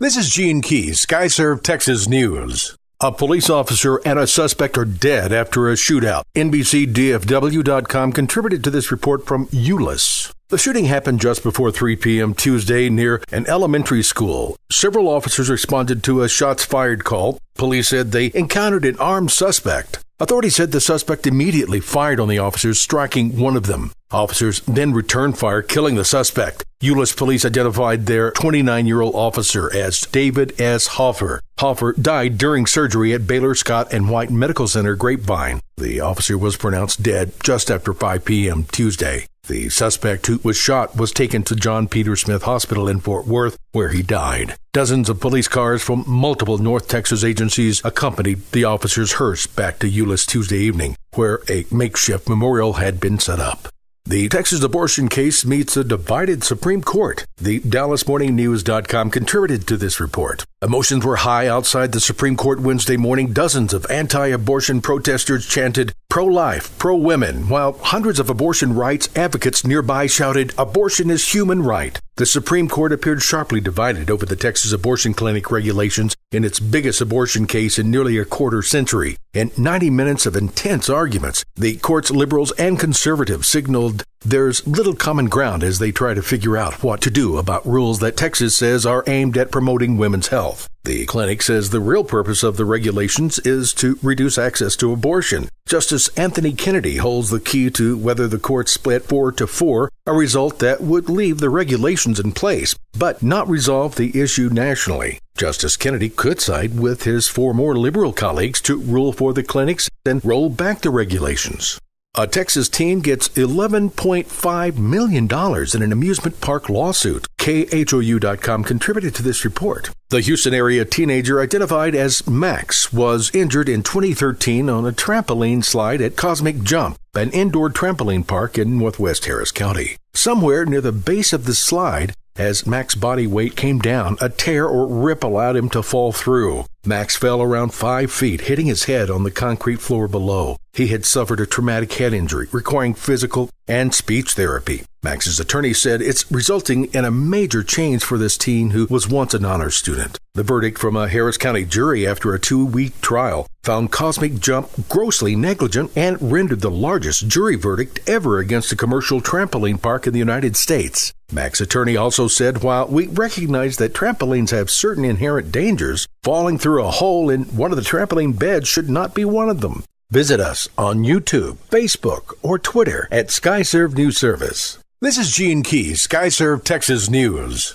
This is Gene Keys, Skyserve, Texas News. A police officer and a suspect are dead after a shootout. NBCDFW.com contributed to this report from Euless. The shooting happened just before 3 p.m. Tuesday near an elementary school. Several officers responded to a shots fired call. Police said they encountered an armed suspect. Authorities said the suspect immediately fired on the officers, striking one of them. Officers then returned fire, killing the suspect. Euless police identified their 29-year-old officer as David S. Hoffer. Hoffer died during surgery at Baylor Scott and White Medical Center, Grapevine. The officer was pronounced dead just after 5 p.m. Tuesday. The suspect who was shot was taken to John Peter Smith Hospital in Fort Worth, where he died. Dozens of police cars from multiple North Texas agencies accompanied the officer's hearse back to Euless Tuesday evening, where a makeshift memorial had been set up. The Texas abortion case meets a divided Supreme Court. The DallasMorningNews.com contributed to this report. Emotions were high outside the Supreme Court Wednesday morning. Dozens of anti-abortion protesters chanted pro-life, pro-women, while hundreds of abortion rights advocates nearby shouted, "Abortion is human right." The Supreme Court appeared sharply divided over the Texas abortion clinic regulations in its biggest abortion case in nearly a quarter century. In 90 minutes of intense arguments, the court's liberals and conservatives signaled there's little common ground as they try to figure out what to do about rules that Texas says are aimed at promoting women's health. The clinic says the real purpose of the regulations is to reduce access to abortion. Justice Anthony Kennedy holds the key to whether the court split 4-4, a result that would leave the regulations in place, but not resolve the issue nationally. Justice Kennedy could side with his 4 more liberal colleagues to rule for the clinics and roll back the regulations. A Texas teen gets $11.5 million in an amusement park lawsuit. KHOU.com contributed to this report. The Houston area teenager identified as Max was injured in 2013 on a trampoline slide at Cosmic Jump, an indoor trampoline park in northwest Harris County. Somewhere near the base of the slide, as Max's body weight came down, a tear or rip allowed him to fall through. Max fell around 5 feet, hitting his head on the concrete floor below. He had suffered a traumatic head injury, requiring physical and speech therapy. Max's attorney said it's resulting in a major change for this teen who was once an honor student. The verdict from a Harris County jury after a 2-week trial found Cosmic Jump grossly negligent and rendered the largest jury verdict ever against a commercial trampoline park in the United States. Max's attorney also said, while we recognize that trampolines have certain inherent dangers, falling through a hole in one of the trampoline beds should not be one of them. Visit us on YouTube, Facebook, or Twitter at Skyserve News Service. This is Gene Keys, Skyserve Texas News.